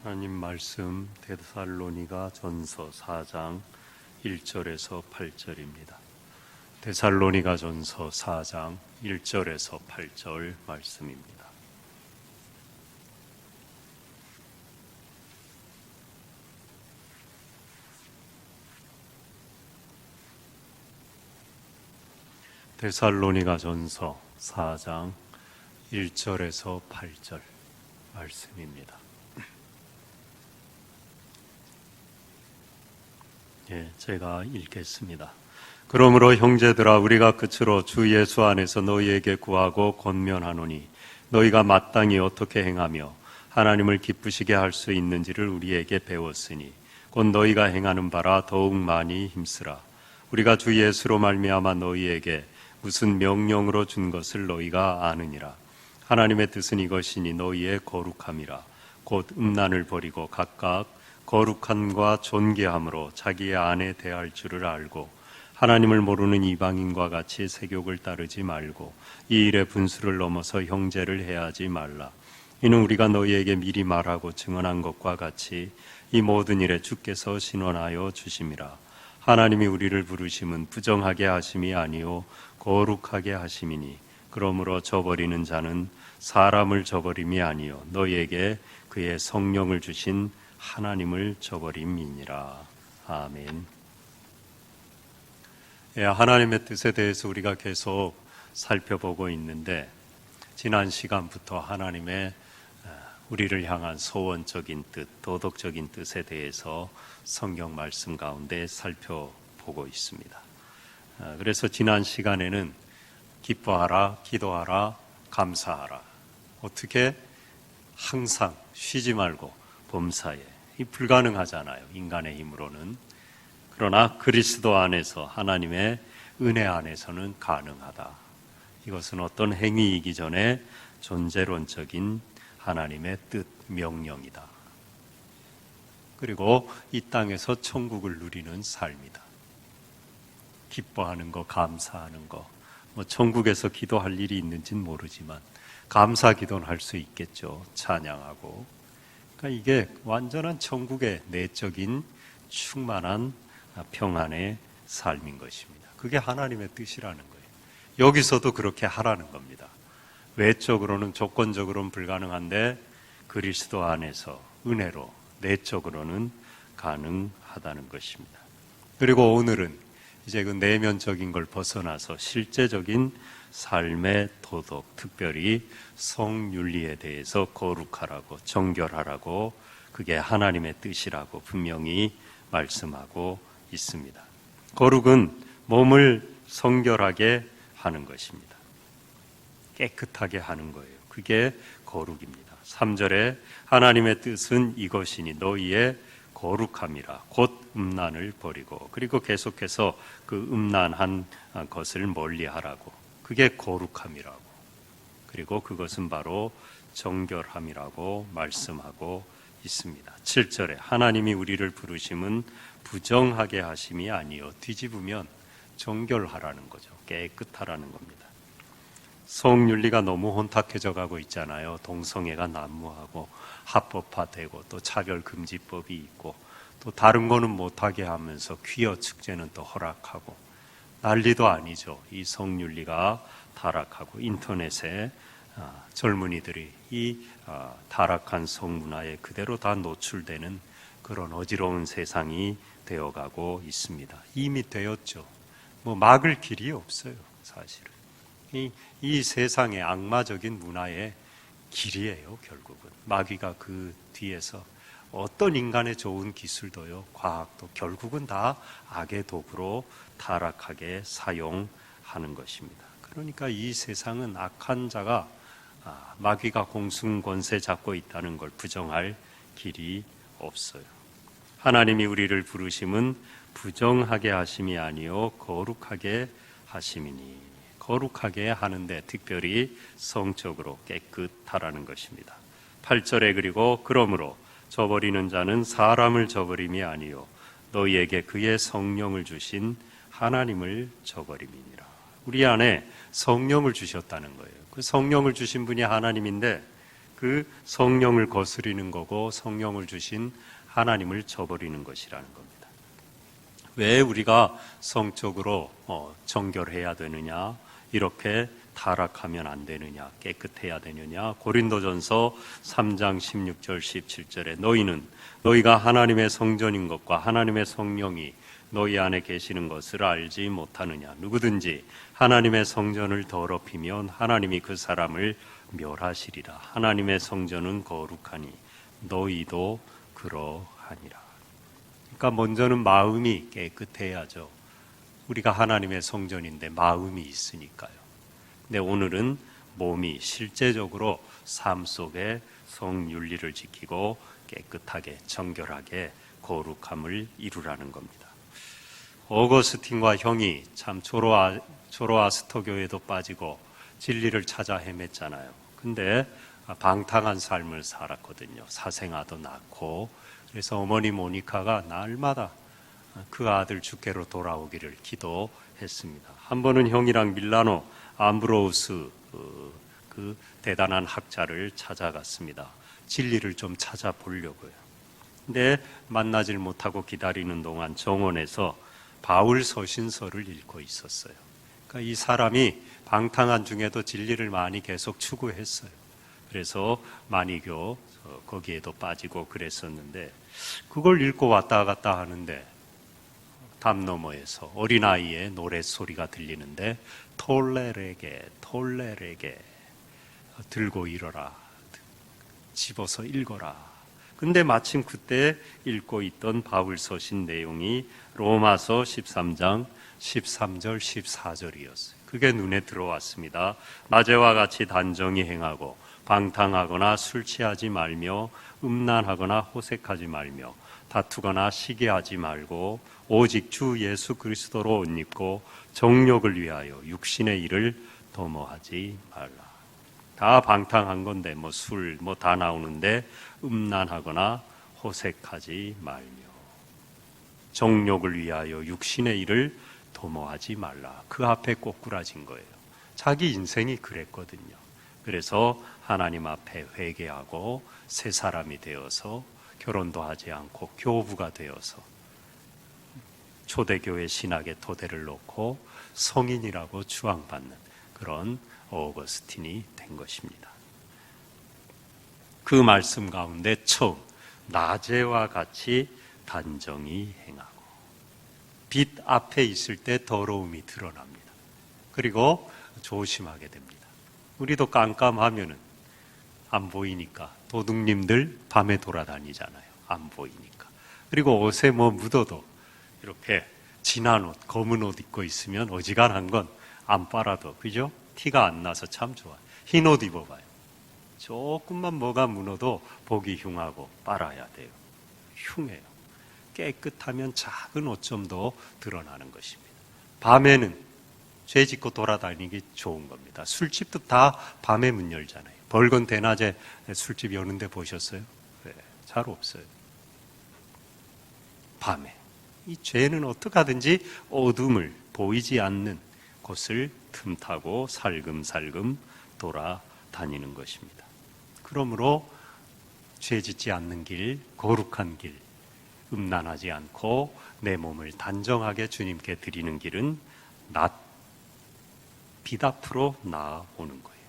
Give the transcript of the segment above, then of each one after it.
하나님 말씀 데살로니가 전서 4장 1절에서 8절입니다. 데살로니가 전서 4장 1절에서 8절 말씀입니다. 데살로니가 전서 4장 1절에서 8절 말씀입니다. 제가 읽겠습니다. 그러므로 형제들아, 우리가 끝으로 주 예수 안에서 너희에게 구하고 권면하노니 너희가 마땅히 어떻게 행하며 하나님을 기쁘시게 할 수 있는지를 우리에게 배웠으니 곧 너희가 행하는 바라 더욱 많이 힘쓰라. 우리가 주 예수로 말미암아 너희에게 무슨 명령으로 준 것을 너희가 아느니라. 하나님의 뜻은 이것이니 너희의 거룩함이라. 곧 음란을 버리고 각각 거룩함과 존귀함으로 자기의 아내 대할 줄을 알고 하나님을 모르는 이방인과 같이 세욕을 따르지 말고 이 일의 분수를 넘어서 형제를 해하지 말라. 이는 우리가 너희에게 미리 말하고 증언한 것과 같이 이 모든 일에 주께서 신원하여 주심이라. 하나님이 우리를 부르심은 부정하게 하심이 아니요 거룩하게 하심이니 그러므로 저버리는 자는 사람을 저버림이 아니요 너희에게 그의 성령을 주신 하나님을 저버림이니라. 아멘. 하나님의 뜻에 대해서 우리가 계속 살펴보고 있는데 지난 시간부터 하나님의 우리를 향한 소원적인 뜻, 도덕적인 뜻에 대해서 성경 말씀 가운데 살펴보고 있습니다. 그래서 지난 시간에는 기뻐하라, 기도하라, 감사하라. 어떻게? 항상 쉬지 말고 범사에. 이 불가능하잖아요, 인간의 힘으로는. 그러나 그리스도 안에서, 하나님의 은혜 안에서는 가능하다. 이것은 어떤 행위이기 전에 존재론적인 하나님의 뜻, 명령이다. 그리고 이 땅에서 천국을 누리는 삶이다. 기뻐하는 거, 감사하는 거. 천국에서 기도할 일이 있는지는 모르지만 감사 기도는 할 수 있겠죠. 찬양하고. 그러니까 이게 완전한 천국의 내적인 충만한 평안의 삶인 것입니다. 그게 하나님의 뜻이라는 거예요. 여기서도 그렇게 하라는 겁니다. 외적으로는 조건적으로는 불가능한데 그리스도 안에서 은혜로 내적으로는 가능하다는 것입니다. 그리고 오늘은 이제 그 내면적인 걸 벗어나서 실제적인 삶의 도덕, 특별히 성윤리에 대해서 거룩하라고, 정결하라고, 그게 하나님의 뜻이라고 분명히 말씀하고 있습니다. 거룩은 몸을 성결하게 하는 것입니다. 깨끗하게 하는 거예요. 그게 거룩입니다. 3절에 하나님의 뜻은 이것이니 너희의 거룩함이라. 곧 음란을 버리고, 그리고 계속해서 그 음란한 것을 멀리하라고. 그게 거룩함이라고. 그리고 그것은 바로 정결함이라고 말씀하고 있습니다. 7절에 하나님이 우리를 부르심은 부정하게 하심이 아니요, 뒤집으면 정결하라는 거죠. 깨끗하라는 겁니다. 성윤리가 너무 혼탁해져 가고 있잖아요. 동성애가 난무하고 합법화되고 또 차별금지법이 있고 또 다른 거는 못하게 하면서 퀴어 축제는 또 허락하고 난리도 아니죠. 이 성윤리가 타락하고 인터넷에 젊은이들이 이 타락한 성문화에 그대로 다 노출되는 그런 어지러운 세상이 되어가고 있습니다. 이미 되었죠. 막을 길이 없어요, 사실은. 이 세상의 악마적인 문화의 길이에요, 결국은. 마귀가 그 뒤에서 어떤 인간의 좋은 기술도요, 과학도 결국은 다 악의 도구로 타락하게 사용하는 것입니다. 그러니까 이 세상은 악한 자가 마귀가 공승권세 잡고 있다는 걸 부정할 길이 없어요. 하나님이 우리를 부르심은 부정하게 하심이 아니요 거룩하게 하심이니. 거룩하게 하는데 특별히 성적으로 깨끗하라는 것입니다. 8절에 그리고 그러므로 저버리는 자는 사람을 저버림이 아니요 너희에게 그의 성령을 주신 하나님을 저버림이니라. 우리 안에 성령을 주셨다는 거예요. 그 성령을 주신 분이 하나님인데 그 성령을 거스리는 거고 성령을 주신 하나님을 저버리는 것이라는 겁니다. 왜 우리가 성적으로 정결해야 되느냐, 이렇게 타락하면 안 되느냐, 깨끗해야 되느냐. 고린도전서 3장 16절 17절에 너희는 너희가 하나님의 성전인 것과 하나님의 성령이 너희 안에 계시는 것을 알지 못하느냐. 누구든지 하나님의 성전을 더럽히면 하나님이 그 사람을 멸하시리라. 하나님의 성전은 거룩하니 너희도 그러하니라. 그러니까 먼저는 마음이 깨끗해야죠. 우리가 하나님의 성전인데 마음이 있으니까요. 근데 오늘은 몸이 실제적으로 삶 속에 성윤리를 지키고 깨끗하게 정결하게 거룩함을 이루라는 겁니다. 어거스틴과 형이 참 조로아스터 교회도 빠지고 진리를 찾아 헤맸잖아요. 근데 방탕한 삶을 살았거든요. 사생아도 낳고. 그래서 어머니 모니카가 날마다 그 아들 주께로 돌아오기를 기도했습니다. 한 번은 형이랑 밀라노 암브로우스 그 대단한 학자를 찾아갔습니다. 진리를 좀 찾아보려고요. 근데 만나질 못하고 기다리는 동안 정원에서 바울 서신서를 읽고 있었어요. 그러니까 이 사람이 방탕한 중에도 진리를 많이 계속 추구했어요. 그래서 만이교 거기에도 빠지고 그랬었는데 그걸 읽고 왔다 갔다 하는데 담 너머에서 어린아이의 노랫소리가 들리는데 톨레레게 들고 일어라, 집어서 읽어라. 근데 마침 그때 읽고 있던 바울 서신 내용이 로마서 13장 13절 14절이었어요. 그게 눈에 들어왔습니다. 낮에와 같이 단정히 행하고 방탕하거나 술 취하지 말며 음란하거나 호색하지 말며 다투거나 시기하지 말고 오직 주 예수 그리스도로 옷 입고 정욕을 위하여 육신의 일을 도모하지 말라. 다 방탕한 건데 술 다 나오는데 음란하거나 호색하지 말며 정욕을 위하여 육신의 일을 도모하지 말라. 그 앞에 꼬꾸라진 거예요. 자기 인생이 그랬거든요. 그래서 하나님 앞에 회개하고 새 사람이 되어서 결혼도 하지 않고 교부가 되어서 초대교회 신학의 토대를 놓고 성인이라고 추앙받는 그런 어거스틴이 된 것입니다. 그 말씀 가운데 처음 낮에와 같이 단정히 행하고 빛 앞에 있을 때 더러움이 드러납니다. 그리고 조심하게 됩니다. 우리도 깜깜하면은 안 보이니까 도둑님들 밤에 돌아다니잖아요. 안 보이니까. 그리고 옷에 묻어도 이렇게 진한 옷, 검은 옷 입고 있으면 어지간한 건 안 빨아도, 그죠? 티가 안 나서 참 좋아요. 흰 옷 입어봐요. 조금만 뭐가 묻어도 보기 흉하고 빨아야 돼요. 흉해요. 깨끗하면 작은 오점도 드러나는 것입니다. 밤에는 죄 짓고 돌아다니기 좋은 겁니다. 술집도 다 밤에 문 열잖아요. 벌건 대낮에 술집 여는데 보셨어요? 네, 잘 없어요. 밤에. 이 죄는 어떻게 하든지 어둠을 보이지 않는 곳을 틈타고 살금살금 돌아다니는 것입니다. 그러므로 죄 짓지 않는 길, 거룩한 길, 음란하지 않고 내 몸을 단정하게 주님께 드리는 길은 빛 앞으로 나아오는 거예요.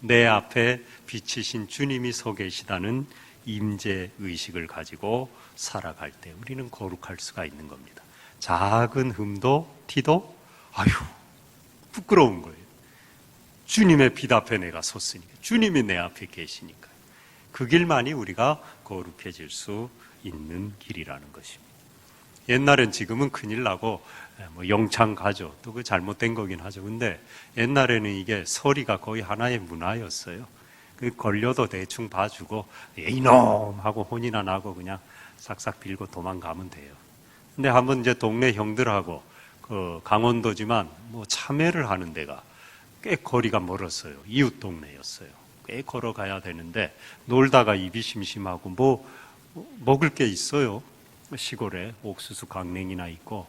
내 앞에 빛이신 주님이 서 계시다는 임재 의식을 가지고 살아갈 때 우리는 거룩할 수가 있는 겁니다. 작은 흠도 티도 부끄러운 거예요. 주님의 빛 앞에 내가 섰으니까, 주님이 내 앞에 계시니까 그 길만이 우리가 거룩해질 수 있는 길이라는 것입니다. 옛날엔, 지금은 큰일 나고 영창 가죠. 또 그 잘못된 거긴 하죠. 근데 옛날에는 이게 서리가 거의 하나의 문화였어요. 그 걸려도 대충 봐주고 이놈 하고 혼이나 나고 그냥 싹싹 빌고 도망가면 돼요. 근데 한번 이제 동네 형들하고 강원도지만 참회를 하는 데가 꽤 거리가 멀었어요. 이웃 동네였어요. 꽤 걸어가야 되는데 놀다가 입이 심심하고 먹을 게 있어요. 시골에 옥수수 강냉이나 있고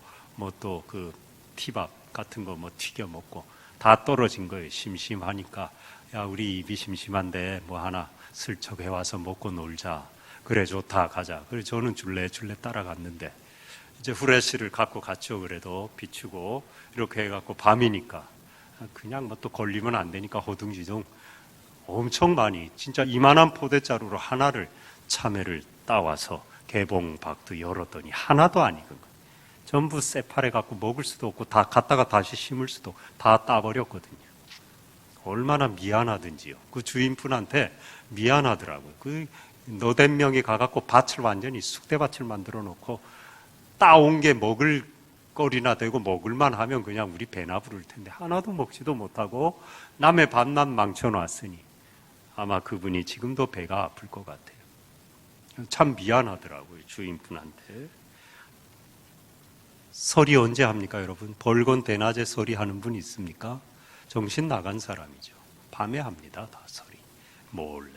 또 그 티밥 같은 거 튀겨 먹고 다 떨어진 거예요. 심심하니까 야, 우리 입이 심심한데 하나 슬쩍 해와서 먹고 놀자. 그래 좋다 가자. 그래 저는 줄래 따라갔는데 이제 후레쉬를 갖고 갔죠. 그래도 비추고 이렇게 해갖고 밤이니까 그냥 뭐 또 걸리면 안 되니까 허둥지둥 엄청 많이 진짜 이만한 포대자루로 하나를 참외를 따와서 개봉박도 열었더니 하나도 안 익은 거예요. 전부 새파래 갖고 먹을 수도 없고 다 갖다가 다시 심을 수도 다 따버렸거든요. 얼마나 미안하든지요. 그 주인분한테 미안하더라고요. 그 너댓 명이 가갖고 밭을 완전히 쑥대밭을 만들어 놓고 따온 게 먹을 거리나 되고 먹을만 하면 그냥 우리 배나 부를 텐데 하나도 먹지도 못하고 남의 밭만 망쳐놨으니 아마 그분이 지금도 배가 아플 것 같아요. 참 미안하더라고요, 주인분한테. 설이 언제 합니까, 여러분? 벌건 대낮에 설이 하는 분 있습니까? 정신 나간 사람이죠. 밤에 합니다, 다 설이. 몰래.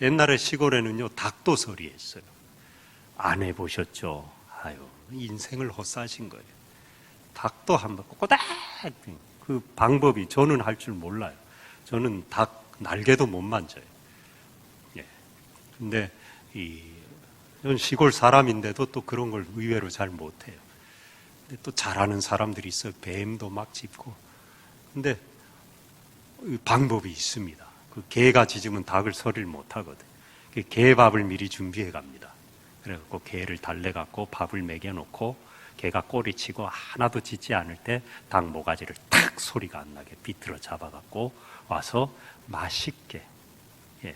옛날에 시골에는요, 닭도 설이 했어요. 안 해보셨죠? 아유, 인생을 헛사신 거예요. 닭도 한번 꼬꼬닥! 그 방법이 저는 할 줄 몰라요. 저는 닭 날개도 못 만져요. 예. 근데 저는 시골 사람인데도 또 그런 걸 의외로 잘 못해요. 근데 또 잘하는 사람들이 있어요. 뱀도 막 짚고. 근데 방법이 있습니다. 그 개가 짖으면 닭을 서리를 못 하거든. 개밥을 미리 준비해 갑니다. 그래갖고 개를 달래갖고 밥을 먹여놓고 개가 꼬리치고 하나도 짖지 않을 때 닭 모가지를 탁 소리가 안 나게 비틀어 잡아갖고 와서 맛있게, 예,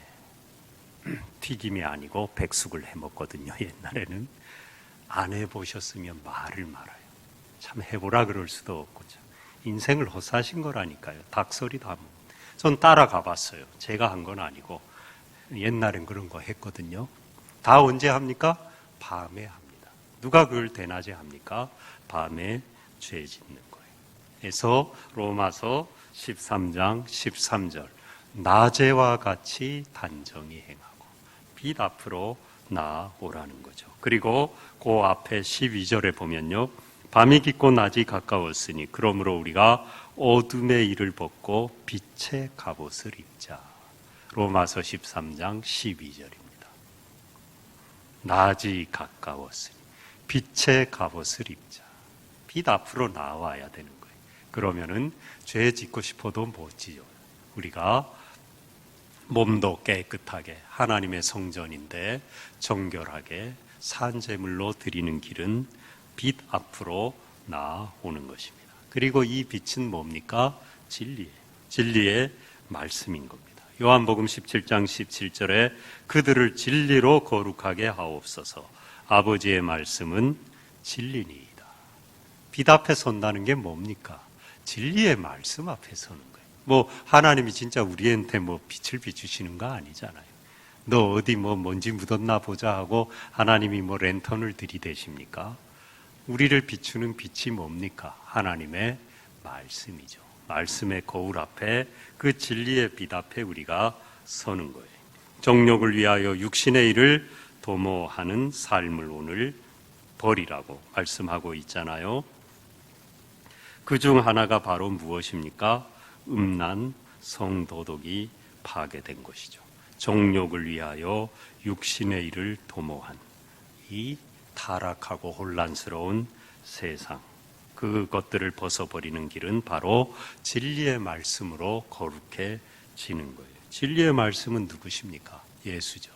튀김이 아니고 백숙을 해 먹거든요. 옛날에는. 안 해보셨으면 말을 말아요. 참 해보라 그럴 수도 없고 참. 인생을 헛사신 거라니까요. 닭소리도 한번. 전 따라가 봤어요. 제가 한 건 아니고 옛날엔 그런 거 했거든요. 다 언제 합니까? 밤에 합니다. 누가 그걸 대낮에 합니까? 밤에 죄 짓는 거예요. 그래서 로마서 13장 13절 낮에와 같이 단정히 행하고 빛 앞으로 나오라는 거죠. 그리고 그 앞에 12절에 보면요. 밤이 깊고 낮이 가까웠으니 그러므로 우리가 어둠의 일을 벗고 빛의 갑옷을 입자. 로마서 13장 12절입니다. 낮이 가까웠으니 빛의 갑옷을 입자. 빛 앞으로 나와야 되는 거예요. 그러면은 죄 짓고 싶어도 못 지요. 우리가 몸도 깨끗하게 하나님의 성전인데 정결하게 산제물로 드리는 길은 빛 앞으로 나오는 것입니다. 그리고 이 빛은 뭡니까? 진리의 말씀인 겁니다. 요한복음 17장 17절에 그들을 진리로 거룩하게 하옵소서. 아버지의 말씀은 진리니이다. 빛 앞에 선다는 게 뭡니까? 진리의 말씀 앞에 서는 거예요. 뭐 하나님이 진짜 우리한테 뭐 빛을 비추시는 거 아니잖아요. 너 어디 뭐 먼지 묻었나 보자 하고 하나님이 뭐 랜턴을 들이대십니까? 우리를 비추는 빛이 뭡니까? 하나님의 말씀이죠. 말씀의 거울 앞에 그 진리의 빛 앞에 우리가 서는 거예요. 정욕을 위하여 육신의 일을 도모하는 삶을 오늘 버리라고 말씀하고 있잖아요. 그중 하나가 바로 무엇입니까? 음란, 성도덕이 파괴된 것이죠. 정욕을 위하여 육신의 일을 도모한 이 타락하고 혼란스러운 세상, 그것들을 벗어버리는 길은 바로 진리의 말씀으로 거룩해지는 거예요. 진리의 말씀은 누구십니까? 예수죠.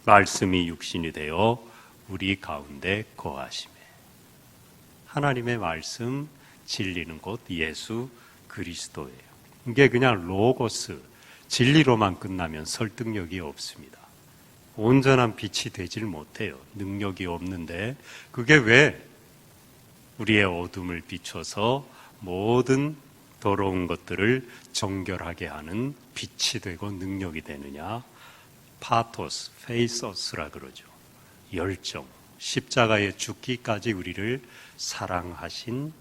말씀이 육신이 되어 우리 가운데 거하시매. 하나님의 말씀, 진리는 곧 예수 그리스도예요. 이게 그냥 로고스, 진리로만 끝나면 설득력이 없습니다. 온전한 빛이 되질 못해요. 능력이 없는데 그게 왜 우리의 어둠을 비춰서 모든 더러운 것들을 정결하게 하는 빛이 되고 능력이 되느냐? 파토스, 페이소스라 그러죠. 열정, 십자가에 죽기까지 우리를 사랑하신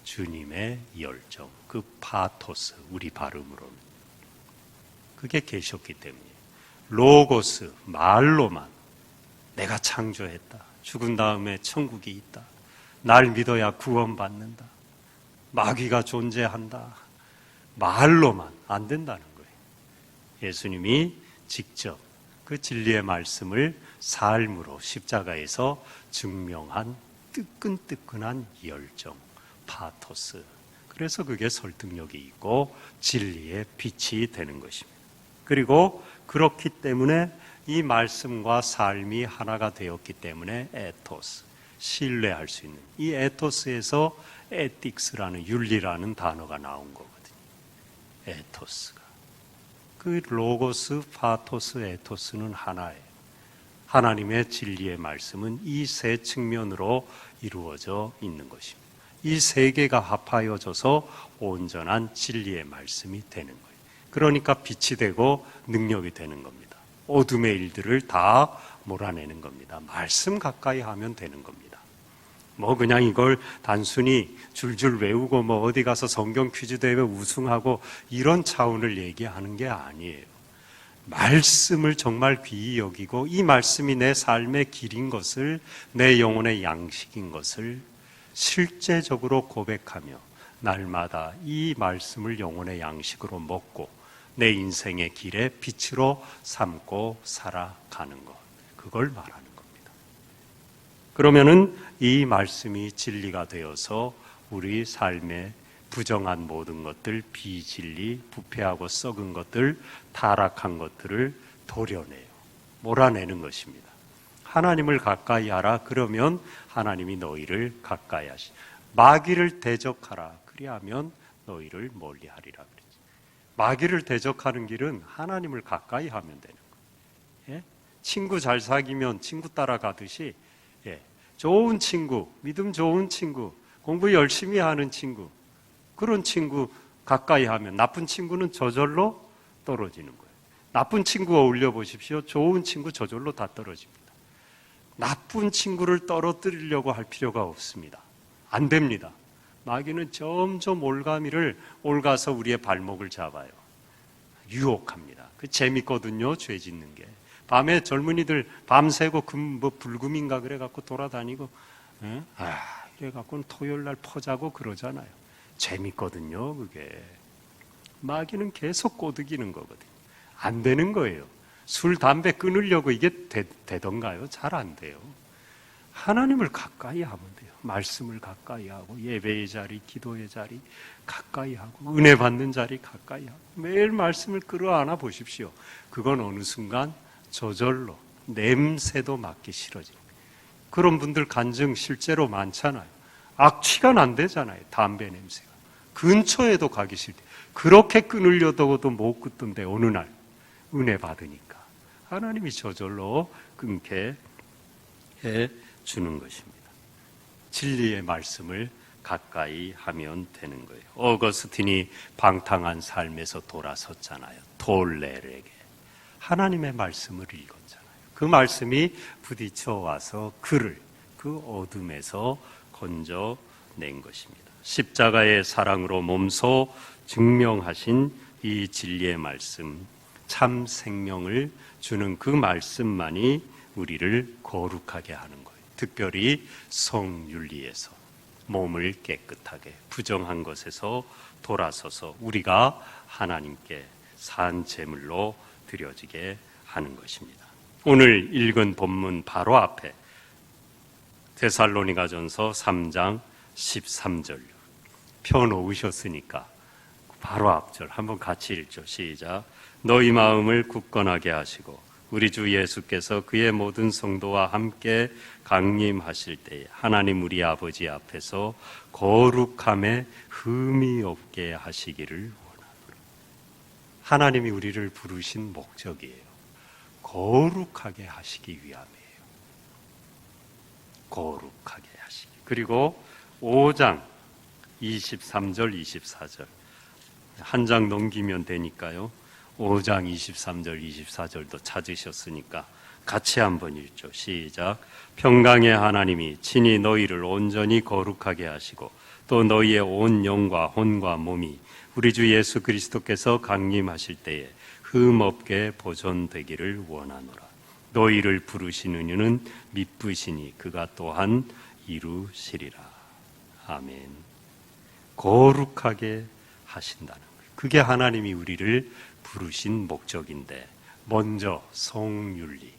주님의 열정, 그 파토스, 우리 발음으로는 그게 계셨기 때문에 로고스, 말로만 내가 창조했다, 죽은 다음에 천국이 있다, 날 믿어야 구원받는다, 마귀가 존재한다, 말로만 안 된다는 거예요. 예수님이 직접 그 진리의 말씀을 삶으로 십자가에서 증명한 뜨끈뜨끈한 열정, 파토스. 그래서 그게 설득력이 있고 진리의 빛이 되는 것입니다. 그리고 그렇기 때문에 이 말씀과 삶이 하나가 되었기 때문에 에토스, 신뢰할 수 있는 이 에토스에서 에틱스라는 윤리라는 단어가 나온 거거든요. 에토스가. 그 로고스, 파토스, 에토스는 하나예요. 하나님의 진리의 말씀은 이 세 측면으로 이루어져 있는 것입니다. 이 세 개가 합하여져서 온전한 진리의 말씀이 되는 거예요. 그러니까 빛이 되고 능력이 되는 겁니다. 어둠의 일들을 다 몰아내는 겁니다. 말씀 가까이 하면 되는 겁니다. 그냥 이걸 단순히 줄줄 외우고 어디 가서 성경 퀴즈 대회 우승하고 이런 차원을 얘기하는 게 아니에요. 말씀을 정말 귀히 여기고 이 말씀이 내 삶의 길인 것을, 내 영혼의 양식인 것을 실제적으로 고백하며 날마다 이 말씀을 영혼의 양식으로 먹고 내 인생의 길에 빛으로 삼고 살아가는 것, 그걸 말하는 겁니다. 그러면은 이 말씀이 진리가 되어서 우리 삶의 부정한 모든 것들, 비진리, 부패하고 썩은 것들, 타락한 것들을 도려내요. 몰아내는 것입니다. 하나님을 가까이 하라. 그러면 하나님이 너희를 가까이 하시. 마귀를 대적하라. 그리하면 너희를 멀리하리라 그랬죠. 마귀를 대적하는 길은 하나님을 가까이 하면 되는 거예요. 예? 친구 잘 사귀면 친구 따라가듯이, 좋은 친구, 믿음 좋은 친구, 공부 열심히 하는 친구, 그런 친구 가까이 하면 나쁜 친구는 저절로 떨어지는 거예요. 나쁜 친구 어울려 보십시오. 좋은 친구 저절로 다 떨어집니다. 나쁜 친구를 떨어뜨리려고 할 필요가 없습니다. 안 됩니다. 마귀는 점점 올가서 우리의 발목을 잡아요. 유혹합니다. 그 재밌거든요, 죄 짓는 게. 밤에 젊은이들 밤새고 불금인가 그래갖고 돌아다니고, 그래갖고는 토요일 날 퍼자고 그러잖아요. 재밌거든요, 그게. 마귀는 계속 꼬드기는 거거든요. 안 되는 거예요. 술, 담배 끊으려고 이게 되던가요? 잘 안 돼요. 하나님을 가까이 하면 돼요. 말씀을 가까이 하고, 예배의 자리, 기도의 자리 가까이 하고, 은혜 받는 자리 가까이 하고, 매일 말씀을 끌어안아 보십시오. 그건 어느 순간 저절로 냄새도 맡기 싫어집니다. 그런 분들 간증 실제로 많잖아요. 악취가 난대잖아요. 담배 냄새가. 근처에도 가기 싫대. 그렇게 끊으려다가도 못 끊던데 어느 날 은혜 받으니까 하나님이 저절로 끊게 해주는 것입니다. 진리의 말씀을 가까이 하면 되는 거예요. 어거스틴이 방탕한 삶에서 돌아섰잖아요. 돌레르에게 하나님의 말씀을 읽었잖아요. 그 말씀이 부딪혀 와서 그를 그 어둠에서 건져낸 것입니다. 십자가의 사랑으로 몸소 증명하신 이 진리의 말씀, 참 생명을 주는 그 말씀만이 우리를 거룩하게 하는 거예요. 특별히 성윤리에서 몸을 깨끗하게, 부정한 것에서 돌아서서 우리가 하나님께 산 제물로 드려지게 하는 것입니다. 오늘 읽은 본문 바로 앞에 데살로니가전서 3장 13절 펴놓으셨으니까 바로 앞절 한번 같이 읽죠. 시작. 너희 마음을 굳건하게 하시고 우리 주 예수께서 그의 모든 성도와 함께 강림하실 때에 하나님 우리 아버지 앞에서 거룩함에 흠이 없게 하시기를 원하노라. 하나님이 우리를 부르신 목적이에요. 거룩하게 하시기 위함이에요. 거룩하게 하시기. 그리고 5장 23절 24절 한 장 넘기면 되니까요. 5장 23절 24절도 찾으셨으니까 같이 한번 읽죠. 시작. 평강의 하나님이 친히 너희를 온전히 거룩하게 하시고 또 너희의 온 영과 혼과 몸이 우리 주 예수 그리스도께서 강림하실 때에 흠없게 보존되기를 원하노라. 너희를 부르시는 이는 미쁘시니 그가 또한 이루시리라. 아멘. 거룩하게 하신다는 거예요. 그게 하나님이 우리를 부르신 목적인데 먼저 성윤리,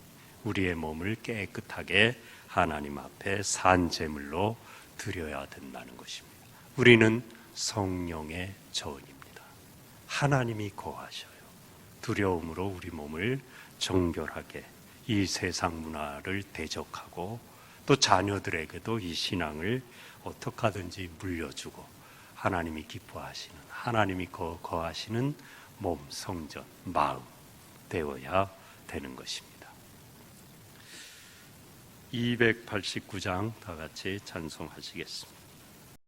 우리의 몸을 깨끗하게 하나님 앞에 산 제물로 드려야 된다는 것입니다. 우리는 성령의 전입니다. 하나님이 거하셔요. 두려움으로 우리 몸을 정결하게 이 세상 문화를 대적하고 또 자녀들에게도 이 신앙을 어떻게 하든지 물려주고 하나님이 기뻐하시는, 하나님이 거하시는 몸, 성전, 마음 되어야 되는 것입니다. 289장 다 같이 찬송하시겠습니다.